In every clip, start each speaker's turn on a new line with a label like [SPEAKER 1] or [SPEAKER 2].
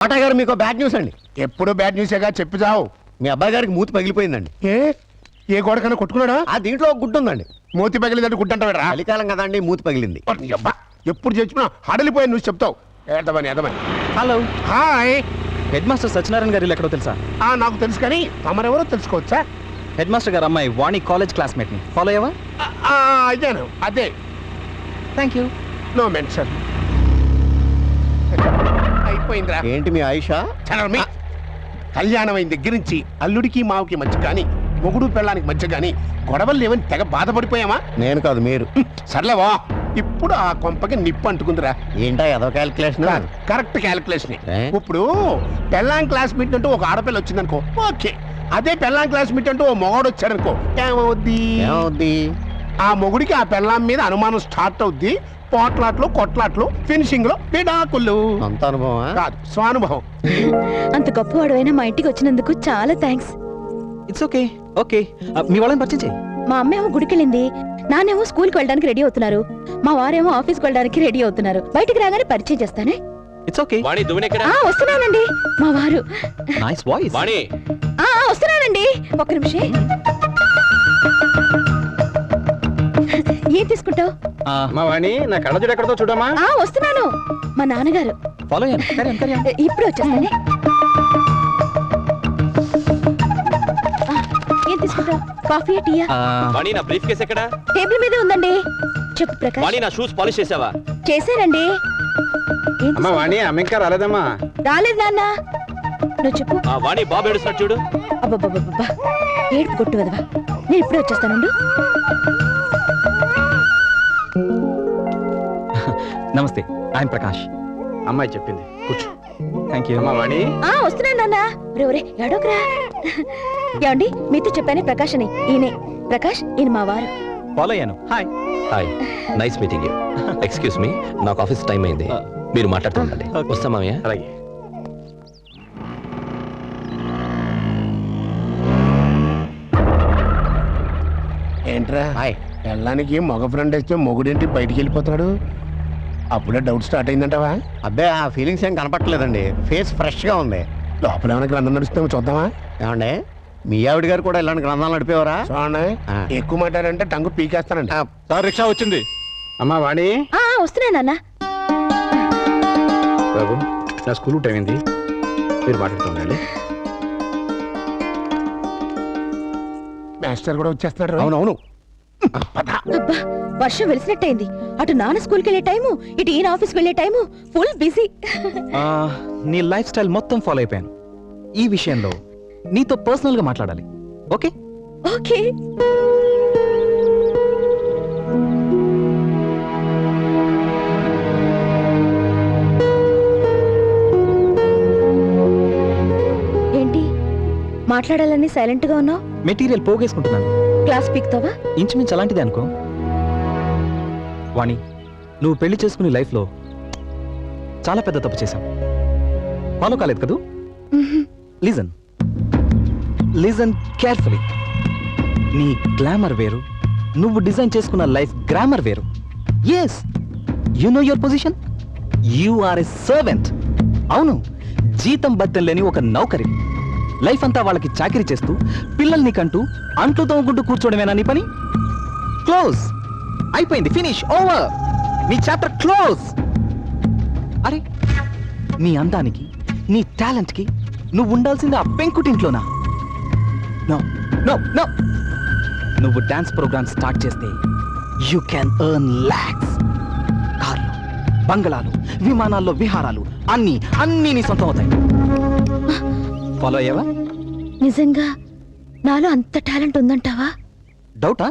[SPEAKER 1] కోట గారు మీకు bad news అండి.
[SPEAKER 2] ఎప్పుడు బ్యాడ్ న్యూసేగా చెప్పి చావు.
[SPEAKER 1] మీ అబ్బాయి గారికి మూతి పగిలిపోయిందండి.
[SPEAKER 2] ఏ గోడకన్నా కొట్టుకున్నాడా?
[SPEAKER 1] ఆ దీంట్లో ఒక గుడ్డు ఉందండి.
[SPEAKER 2] మూతి పగిలిందంటే గుడ్డంటారా?
[SPEAKER 1] చలికాలం కదండి, మూతి పగిలింది.
[SPEAKER 2] అబ్బా, ఎప్పుడు చచ్చినా హడలిపోయాను నువ్వు చెప్తావు. ఏదమని
[SPEAKER 3] hello,
[SPEAKER 2] hi.
[SPEAKER 3] Head master Satyanarayana garu ఎక్కడో తెలుసా?
[SPEAKER 2] నాకు తెలుసు కానీ తమరెవరో తెలుసుకోవచ్చా?
[SPEAKER 3] హెడ్ మాస్టర్ గారు అమ్మాయి వాణి కాలేజ్ క్లాస్మేట్ ని ఫాలో అయ్యావా?
[SPEAKER 2] అయ్యాను. అదే.
[SPEAKER 3] Thank you.
[SPEAKER 2] No mention. అయిపోయిందిరా.
[SPEAKER 1] ఏంటి మీ ఆయుష?
[SPEAKER 2] చలమి. కళ్యాణం అయిన దగ్గర నుంచి అల్లుడికి మావుకి మధ్య కానీ మొగుడు పెళ్ళానికి మధ్య కానీ గొడవలు లేవని తెగ బాధపడిపోయామా?
[SPEAKER 1] నేను కాదు, మీరు.
[SPEAKER 2] సర్లేవా, ఇప్పుడు ఆ కొంపకి నిప్పు అంటుకుందిరా.
[SPEAKER 1] ఏంటా ఏదో క్యాలిక్యులేషన్?
[SPEAKER 2] Correct calculation.
[SPEAKER 1] ఏ?
[SPEAKER 2] ఇప్పుడు పెళ్ళాం క్లాస్ మీట్ అంటూ ఒక ఆడపిల్ల వచ్చిందనుకో, ఓకే. అదే పెళ్ళాం క్లాస్ మీట్ అంటూ ఓ మొగాడు వచ్చాడనుకో,
[SPEAKER 1] ఏమవుద్ది?
[SPEAKER 2] ఆ మొగుడికి ఆ పెళ్ళాం మీద అనుమానం స్టార్ట్ అవుద్ది. పోట్లాట్లు, కొట్లాట్లు, ఫినిషింగ్ లో విడాకులు.
[SPEAKER 1] అంత అనుభవమా?
[SPEAKER 2] కాదు, స్వానుభవం.
[SPEAKER 4] అంత గొప్పవాడైనా మా ఇంటికి వచ్చినందుకు చాలా థ్యాంక్స్.
[SPEAKER 3] It's okay. ఓకే, మీ వాళ్ళని పరిచయం చేయి.
[SPEAKER 4] మా అమ్మేమో గుడికెళ్ళింది, నానేమో స్కూల్కి వెళ్ళడానికి రెడీ అవుతున్నారు, మా వారేమో ఆఫీస్కి వెళ్ళడానికి రెడీ అవుతున్నారు. బయటికి రాగానే పరిచయం చేస్తానే.
[SPEAKER 3] It's okay.
[SPEAKER 5] వాణి దువ్వెనెక్కడ?
[SPEAKER 4] వస్తున్నానండి. మా వారు.
[SPEAKER 3] Nice voice.
[SPEAKER 5] వాణి
[SPEAKER 4] వస్తున్నానండి, ఒక్క నిమిషం. ఏం తీసుకుంటావు?
[SPEAKER 3] మా వాణి నా కళ్ళజోడు ఎక్కడతో చూడమ్మా.
[SPEAKER 4] వస్తున్నాను. మా నాన్నగారు.
[SPEAKER 3] ఫాలో అయ్యాను.
[SPEAKER 4] ఇప్పుడు వచ్చేస్తానే. ఏం తీసుకుంటావు? కాఫీ, టీయా?
[SPEAKER 5] వాణి నా బ్రీఫ్ కేస్ ఎక్కడ?
[SPEAKER 4] టేబుల్ మీదే ఉందండి. చెప్పు ప్రకాష్.
[SPEAKER 5] వాణి నా షూస్ పాలిష్ చేసావా?
[SPEAKER 4] చేశానండి.
[SPEAKER 3] అమ్మా వాణి, అమ్మ ఇంకా రాలేదమ్మా.
[SPEAKER 4] రాలేదు నాన్న. నువ్వు చెప్పు.
[SPEAKER 5] ఆ వాణి బాబు ఏడుస్తాడు చూడు.
[SPEAKER 4] అబ్బబ్బబ్బబ్బా, ఏడుపు కొట్టు వదవా. నేను ఇప్పుడే వచ్చేస్తానుండు.
[SPEAKER 3] నమస్తే, ఐఎమ్ ప్రకాష్. అమ్మాయి చెప్పింది, కూర్చో. Thank you. అమ్మా వాణి.
[SPEAKER 4] వస్తున్నాను నాన్న. రే ఏడోకరా. ఏమండి, మీతో చెప్పానే ప్రకాష్ అని. ఈయనే ప్రకాష్, ఈయన మా వారు.
[SPEAKER 3] ఫాలో అయ్యాను. Hi.
[SPEAKER 5] Hi, nice meeting you. Excuse me, నాకు ఆఫీస్ టైం అయింది. మీరు మాట్లాడుతూ ఉండండి. వస్తా మామయ్య.
[SPEAKER 3] అలాగే.
[SPEAKER 2] ఏంట్రా?
[SPEAKER 1] హాయ్.
[SPEAKER 2] పెళ్ళానికి మగ ఫ్రెండ్ వేస్తే మొగుడేంటి బయటికి వెళ్ళిపోతున్నాడు? అప్పుడే డౌట్ స్టార్ట్ అయిందంటావా?
[SPEAKER 1] అబ్బే, ఆ ఫీలింగ్స్ ఏం కనపట్లేదండి. ఫేస్ ఫ్రెష్ గా ఉంది.
[SPEAKER 2] లోపల ఏమైనా గ్రంథం నడుస్తామో చూద్దామా?
[SPEAKER 1] ఏమండి, మీ ఆవిడ గారు కూడా ఇలాంటి గ్రంథాలు నడిపేవారా?
[SPEAKER 2] చూడండి, ఎక్కువ మాట్లాడంటే టంగు పీకేస్తానండి.
[SPEAKER 1] సార్, రిక్షా వచ్చింది.
[SPEAKER 3] అమ్మా వాణి.
[SPEAKER 4] వస్తున్నా నాన్న.
[SPEAKER 3] బాబు, నా స్కూల్ టైం అయింది, మీరు మాట్లాడుతుండండి.
[SPEAKER 2] మాస్టర్ కూడా వచ్చేస్తున్నాడు.
[SPEAKER 1] అవునవును.
[SPEAKER 4] అబ్బా, వర్షం వెలిసినట్టయింది. అటు నాన్న స్కూల్కి వెళ్ళే టైము, ఇటు ఈయన ఆఫీస్కి వెళ్ళే టైము. Full busy.
[SPEAKER 3] నీ లైఫ్ స్టైల్ మొత్తం ఫాలో అయిపోయాను. ఈ విషయంలో నీతో పర్సనల్ గా మాట్లాడాలి. ఓకే?
[SPEAKER 4] ఓకే. ఏంటి మాట్లాడాలని సైలెంట్ గా ఉన్నావు?
[SPEAKER 3] మెటీరియల్ పోగేసుకుంటున్నాను.
[SPEAKER 4] క్లాస్ పీక్తావా?
[SPEAKER 3] ఇంచుమించు అలాంటిదే అనుకో. వాణి, నువ్వు పెళ్లి చేసుకునే లైఫ్లో చాలా పెద్ద తప్పు చేశావు. ఫాలో కాలేదు కదూ? Listen listen carefully. నీ గ్లామర్ వేరు, నువ్వు డిజైన్ చేసుకున్న లైఫ్ గ్రామర్ వేరు. Yes, you know your position. You are a servant. అవును, జీతం బద్దెం లేని ఒక నౌకరి. లైఫ్ అంతా వాళ్ళకి చాకరీ చేస్తూ పిల్లల్ని కంటూ అంట్లు తోముకుంటూ కూర్చోవడమేనా నీ పని? క్లోజ్. అయిపోయింది, ఫినిష్, ఓవర్. నీ చాప్టర్ క్లోజ్. అరే, నీ అందానికి, నీ టాలెంట్ కి నువ్వు ఉండాల్సింది ఆ పెంకుటింట్లోనా? No no no. నువ్వు డాన్స్ ప్రోగ్రామ్ స్టార్ట్ చేస్తే యూ క్యాన్ ఎర్న్ లాక్స్. కార్లు, బంగళాలు, విమానాల్లో విహారాలు, అన్నీ అన్నీ నీ సొంతం అవుతాయి. ఫాలో అయ్యావా?
[SPEAKER 4] నిజంగా నాలో అంత టాలెంట్ ఉందంటావా?
[SPEAKER 3] డౌటా?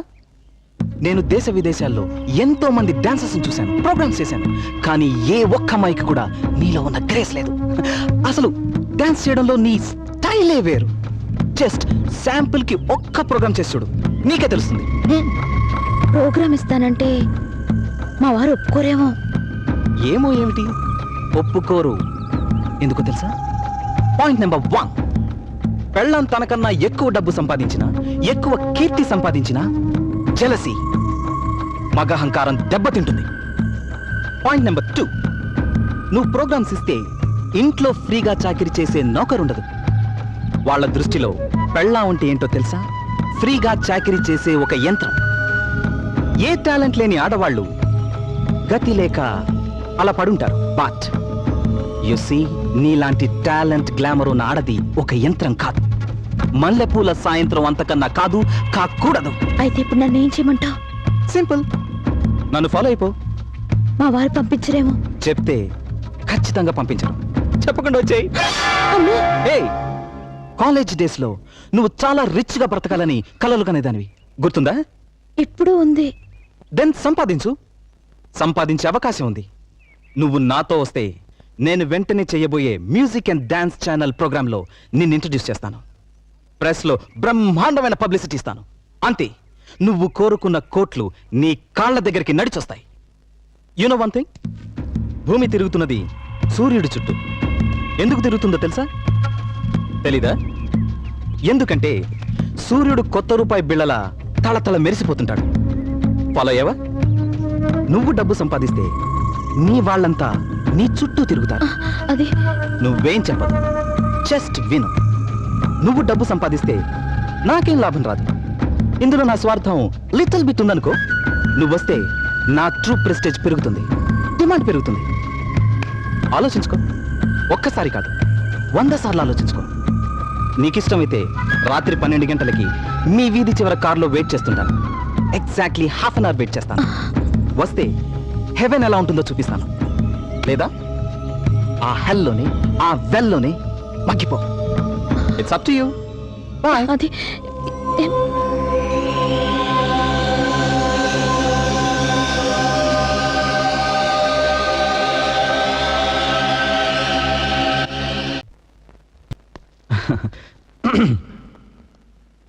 [SPEAKER 3] నేను దేశ విదేశాల్లో ఎంతో మంది డాన్సర్స్ చూశాను, ప్రోగ్రామ్స్ చేశాను, కానీ ఏ ఒక్క అమ్మాయికి కూడా నీలో ఉన్న గ్రేస్ లేదు. అసలు డాన్స్ చేయడంలో నీ స్టైలే వేరు. జస్ట్ శాంపుల్ కి ఒక్క ప్రోగ్రామ్ చేసి చూడు, నీకే తెలుస్తుంది.
[SPEAKER 4] ప్రోగ్రామ్ ఇస్తానంటే మా వారు ఒప్పుకోరేమో.
[SPEAKER 3] ఏమో ఏమిటి, ఒప్పుకోరు. ఎందుకో తెలుసా? పాయింట్ నెంబర్ 1, పెళ్ళం తనకన్నా ఎక్కువ డబ్బు సంపాదించినా, ఎక్కువ కీర్తి సంపాదించినా జెలసీ, మగహంకారం దెబ్బతింటుంది. పాయింట్ నెంబర్ 2, నువ్వు ప్రోగ్రామ్స్ ఇస్తే ఇంట్లో ఫ్రీగా చాకిరీ చేసే నౌకరుండదు. వాళ్ళ దృష్టిలో పెళ్ళాం అంటే ఏంటో తెలుసా? ఫ్రీగా చాకిరీ చేసే ఒక యంత్రం. ఏ టాలెంట్ లేని ఆడవాళ్ళు గతి లేక అలా పడుంటారు. బట్ యు సీ, నీలాంటి టాలెంట్ గ్లామర్ ఉన్న ఆడది ఒక యంత్రం కాదు. మల్లెపూల సాయంత్రం అంతకన్నా కాదు, కాకూడదు.
[SPEAKER 4] అయితే ఇప్పుడు నన్ను ఏం చేయమంటావు?
[SPEAKER 3] సింపుల్, నన్ను ఫాలో అయిపో.
[SPEAKER 4] మా వారు పంపించరేమో.
[SPEAKER 3] చెప్తే ఖచ్చితంగా పంపించరు. చెప్పకుండా వచ్చేయ్.
[SPEAKER 4] అమ్మో,
[SPEAKER 3] ఏయ్, కాలేజ్ డేస్ లో నువ్వు చాలా రిచ్ గా బ్రతకాలని కలలు కనేదానివి, గుర్తుందా?
[SPEAKER 4] ఇప్పుడు ఉంది.
[SPEAKER 3] దెన్ సంపాదించు. సంపాదించే అవకాశం ఉంది. నువ్వు నాతో వస్తే నేను వెంటనే చేయబోయే music and dance channel program లో నిన్ను ఇంట్రడ్యూస్ చేస్తాను. ప్రెస్ లో బ్రహ్మాండమైన పబ్లిసిటీ ఇస్తాను. అంతే, నువ్వు కోరుకున్న కోట్లు నీ కాళ్ళ దగ్గరికి నడిచొస్తాయి. యు నో వన్ థింగ్, భూమి తిరుగుతున్నది సూర్యుడి చుట్టూ. ఎందుకు తిరుగుతుందో తెలుసా? తెలీదా? ఎందుకంటే సూర్యుడు కొత్త రూపాయి బిళ్ళలా తళతళ మెరిసిపోతుంటాడు. ఫాలో అయ్యావా? నువ్వు డబ్బు సంపాదిస్తే నీ వాళ్ళంతా నీ చుట్టూ తిరుగుతారు.
[SPEAKER 4] అది
[SPEAKER 3] నువ్వేం చెప్పదు, జస్ట్ విను. నువ్వు డబ్బు సంపాదిస్తే నాకేం లాభం రాదు. ఇందులో నా స్వార్థం లిటిల్ బిట్ ఉందనుకో. నువ్వొస్తే నా ట్రూ ప్రెస్టేజ్ పెరుగుతుంది, డిమాండ్ పెరుగుతుంది. ఆలోచించుకో. ఒక్కసారి కాదు, 100 సార్లు ఆలోచించుకో. నీకిష్టమైతే రాత్రి 12 గంటలకి మీ వీధి చివర కారులో వెయిట్ చేస్తుంటాను. Exactly half an hour wait చేస్తాను. వస్తే హెవెన్ ఎలా ఉంటుందో చూపిస్తాను. లేదా ఆ హెల్లోనే, ఆ వెల్లోనే మగ్గిపో. It's up to you. Bye.
[SPEAKER 4] అది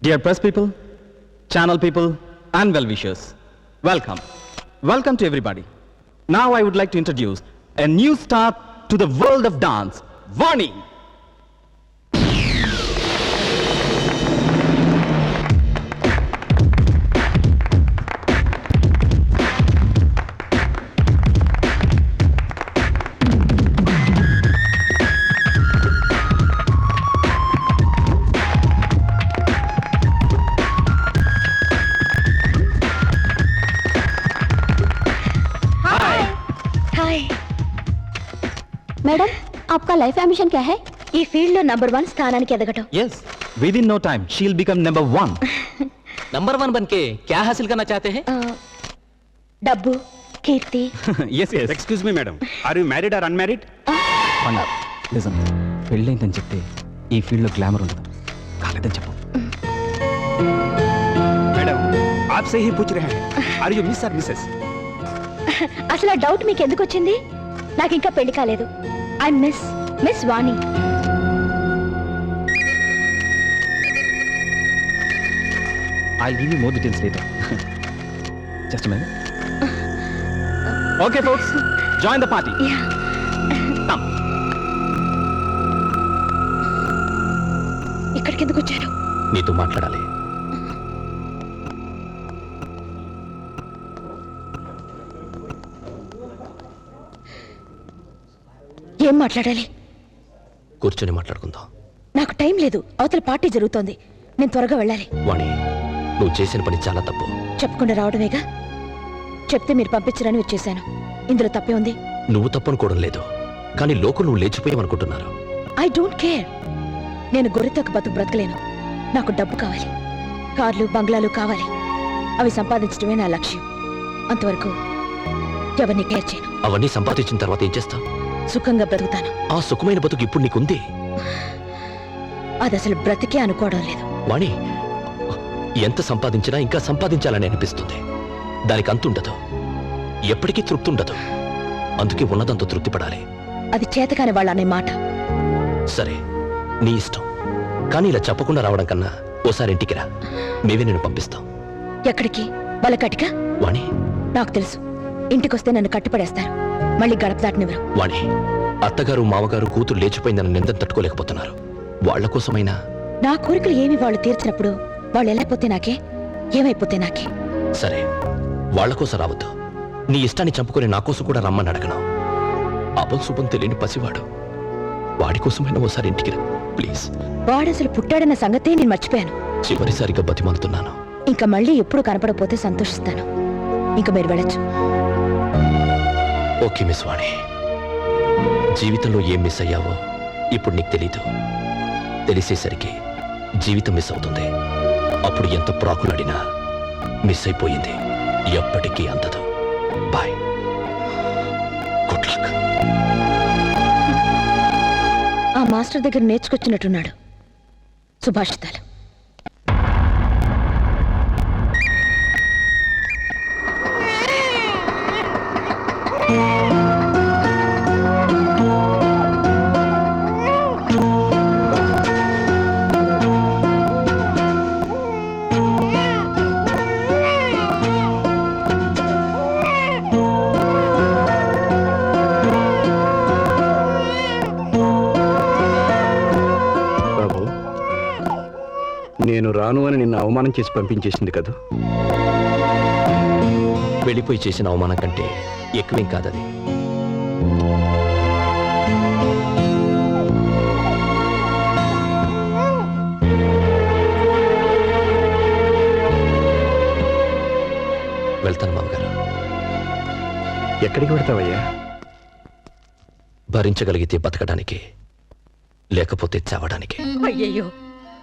[SPEAKER 3] Dear press people, channel people, and well-wishers, welcome. Welcome to everybody. Now I would like to introduce a new star to the world of dance, Vani.
[SPEAKER 4] Hi.
[SPEAKER 6] Madam आपका life ambition क्या है?
[SPEAKER 4] ఈ field లో number 1 స్థానానికి ఎదగటం.
[SPEAKER 3] Yes, within no time she'll become number 1.
[SPEAKER 5] Number 1 बनके क्या हासिल करना चाहते हैं?
[SPEAKER 4] డబ్బు, కీర్తి.
[SPEAKER 3] Yes, yes.
[SPEAKER 7] Excuse me, madam. Are you married or unmarried?
[SPEAKER 3] Panda, listen. పెళ్ళైందని చెప్తే ఈ ఫీల్డ్ లో గ్లామర్ ఉండదు. కాలేదని చెప్పు.
[SPEAKER 7] मैडम, आपसे ही पूछ रहे हैं. Are you miss or missus?
[SPEAKER 4] అసలు ఆ డౌట్ మీకు ఎందుకు వచ్చింది? నాకు ఇంకా పెళ్లి కాలేదు. I miss Vani.
[SPEAKER 3] I'll give you more details later. Just a minute. Okay, folks, join the party.
[SPEAKER 4] Yeah.
[SPEAKER 3] Come.
[SPEAKER 4] ఇక్కడికి ఎందుకు వచ్చారు?
[SPEAKER 5] నీతో మాట్లాడాలి.
[SPEAKER 4] ఏం మాట్లాడాలి?
[SPEAKER 5] కూర్చొని మాట్లాడుకుందాం.
[SPEAKER 4] నాకు టైం లేదు. అవతల పార్టీ జరుగుతోంది. నేను త్వరగా వెళ్ళాలి.
[SPEAKER 5] వాణి, నువ్వు చేసిన పని చాలా తప్పు.
[SPEAKER 4] చెప్పకుండా రావడమేగా. చెప్తే మీరు పంపించరని వచ్చేసాను. ఇందులో తప్పే ఉంది.
[SPEAKER 5] నువ్వు తప్పనుకోవడం లేదు, కానీ లోకం నువ్వు లేచిపోయావనుకుంటున్నారు.
[SPEAKER 4] I don't care. నేను గొర్రెతోక బతుకు బ్రతకలేను. నాకు డబ్బు కావాలి, కార్లు, బంగ్లాలు కావాలి. అవి సంపాదించడమే నా లక్ష్యం. అంతవరకు ఎవరిని కేర్ చేయను.
[SPEAKER 5] అవన్నీ సంపాదించిన తర్వాత ఏం చేస్తావు?
[SPEAKER 4] సుఖంగా బ్రతుకుతాను.
[SPEAKER 5] ఆ సుఖమైన బతుకు ఇప్పుడు నీకుంది.
[SPEAKER 4] అది అసలు బ్రతికే అనుకోవడం లేదు.
[SPEAKER 5] వాణి, ఎంత సంపాదించినా ఇంకా సంపాదించాలని అనిపిస్తుంది. దానికి అంతుండదు, ఎప్పటికీ తృప్తి ఉండదు. అందుకే ఉన్నదంతా తృప్తి పడాలి.
[SPEAKER 4] అది చేతకాని వాళ్ళ అనే మాట.
[SPEAKER 5] సరే, నీ ఇష్టం. కానీ ఇలా చెప్పకుండా రావడం కన్నా ఓసారి ఇంటికి రా. మేమే నేను పంపిస్తాం.
[SPEAKER 4] ఎక్కడికి? బలకటిక?
[SPEAKER 5] వాణి,
[SPEAKER 4] నాకు తెలుసు. ఇంటికొస్తే నన్ను కట్టిపడేస్తారు. మళ్ళీ గడప దాటనివ్వరు.
[SPEAKER 5] వాణి, అత్తగారు మామగారు కూతురు లేచిపోయిందని నిందను తట్టుకోలేకపోతున్నారు. వాళ్ల కోసమైనా.
[SPEAKER 4] నా కోరికలు ఏమి వాళ్ళు తీర్చినప్పుడు వాళ్ళు వెళ్ళైపోతే నాకే, ఏమైపోతే నాకే.
[SPEAKER 5] సరే, వాళ్ల కోసం రావద్దు. నీ ఇష్టాన్ని చంపుకొని నా కోసం కూడా రమ్మని అడగను. అపం శుభం తెలియని పసివాడు. వాడి కోసమైనా ఓసారి ఇంటికి రా ప్లీజ్.
[SPEAKER 4] వాడసలు పుట్టాడన్న సంగతే నేను మర్చిపోయాను.
[SPEAKER 5] చివరిసారిగా బతిమాలుతున్నాను.
[SPEAKER 4] ఇంకా మళ్ళీ ఎప్పుడు కనపడకపోతే సంతోషిస్తాను. ఇంకా మీరు వెళ్ళొచ్చు.
[SPEAKER 5] ఓకే మిస్ వాణి, జీవితంలో ఏం మిస్ అయ్యావో ఇప్పుడు నీకు తెలీదు. తెలిసేసరికి జీవితం మిస్ అవుతుంది. అప్పుడు ఎంత ప్రాకులాడినా మిస్ అయిపోయింది ఎప్పటికీ అందదు. Bye, good luck.
[SPEAKER 4] ఆ మాస్టర్ దగ్గర నేర్చుకొచ్చినట్టున్నాడు సుభాషితాలు.
[SPEAKER 7] బాబు, నేను రాను అని నిన్ను అవమానం చేసి పంపించేసింది కదా.
[SPEAKER 5] వెళ్ళిపోయి చేసిన అవమానం కంటే ఎక్కువేం కాదది. వెళ్తాను మామగారు.
[SPEAKER 7] ఎక్కడికి పెడతావయ్యా?
[SPEAKER 5] భరించగలిగితే బతకడానికి, లేకపోతే చావడానికి.
[SPEAKER 8] అయ్యయ్యో,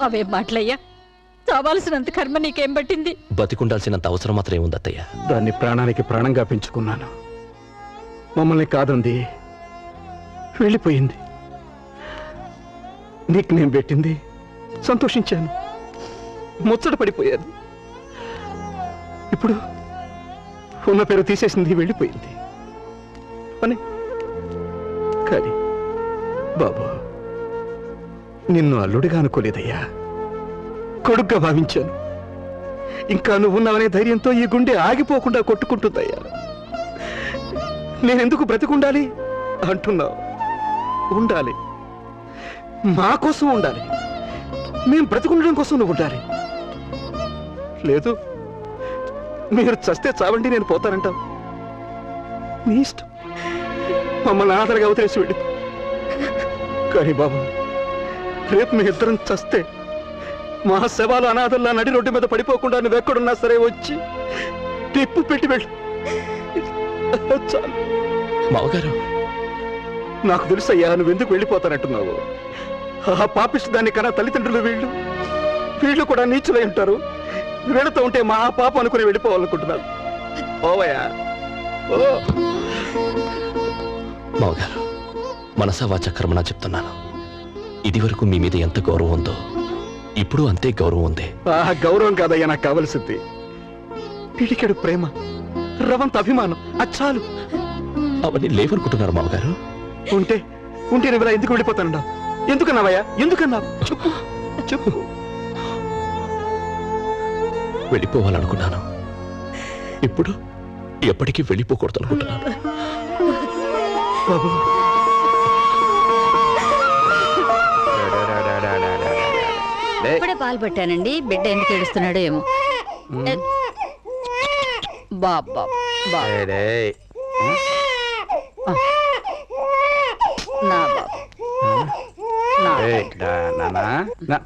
[SPEAKER 8] అవే మాటలయ్యా. చావాల్సినంత కర్మ నీకేం పట్టింది?
[SPEAKER 5] బతికుండాల్సినంత అవసరం మాత్రం ఏముంది అత్తయ్య?
[SPEAKER 7] దాన్ని ప్రాణానికి ప్రాణంగా పెంచుకున్నాను. మమ్మల్ని కాదంది, వెళ్ళిపోయింది. నీకు నేను పెట్టింది సంతోషించాను, ముచ్చట పడిపోయాను. ఇప్పుడు ఉన్న పేరు తీసేసింది, వెళ్ళిపోయింది అని. కానీ బాబు, నిన్ను అల్లుడిగా అనుకోలేదయ్యా, కొడుగ్గా భావించాను. ఇంకా నువ్వున్నావనే ధైర్యంతో ఈ గుండె ఆగిపోకుండా కొట్టుకుంటుందయ్యా. నేనెందుకు బ్రతికుండాలి అంటున్నావు? ఉండాలి, మా కోసం ఉండాలి. మేం బ్రతికుండడం కోసం నువ్వు ఉండాలి. లేదు, మీరు చస్తే చావండి, నేను పోతానంటావు. నీ ఇష్టం, మమ్మల్ని అనాథలుగా వదిలేసి వెళ్ళి. కానీ బాబు, రేపు మీ ఇద్దరం చస్తే మా శవాలు అనాథల్లా నడి రోడ్డు మీద పడిపోకుండా నువ్వెక్కడున్నా సరే వచ్చి టిప్పు పెట్టి వెళ్ళు. చాలు.
[SPEAKER 5] మామగారు,
[SPEAKER 7] నాకు తెలుసయ్యా నువ్వెందుకు వెళ్ళిపోతానంటున్నావు. ఆ పాపిష్టి దాన్ని కన్నా తల్లిదండ్రులు వీళ్ళు కూడా నీచులై ఉంటారు. వీళ్ళతో ఉంటే మా పాప అనుకుని వెళ్ళిపోవాలనుకుంటున్నారు. ఓవయ్యా, ఓ.
[SPEAKER 5] మామగారు, మనసా వాచా కర్మనా చెప్తున్నాను. ఇది వరకు మీ మీద ఎంత గౌరవం ఉందో ఇప్పుడు అంతే గౌరవం ఉంది.
[SPEAKER 7] ఆ గౌరవం కాదయ్యా నాకు కావలసింది, పిడికెడు ప్రేమ, రవంత అభిమానం. అచ్చాలు.
[SPEAKER 5] అవన్నీ లేవనుకుంటున్నారు మామగారు.
[SPEAKER 7] ఉంటే నువ్వు ఇలా ఎందుకు వెళ్ళిపోతానన్నావు? ఎందుకన్నావయ్యా? ఎందుకన్నావు? చెప్పు చెప్పు.
[SPEAKER 5] వెళ్ళిపోవాలనుకున్నాను, ఇప్పుడు ఎప్పటికీ వెళ్ళిపోకూడదు అనుకుంటున్నాను.
[SPEAKER 7] బాబు,
[SPEAKER 8] ఇప్పుడే పాలు పెట్టానండి. బిడ్డ ఎందుకు ఏడుస్తున్నాడో ఏమో. బాబా నా బాబు, నా
[SPEAKER 7] నానా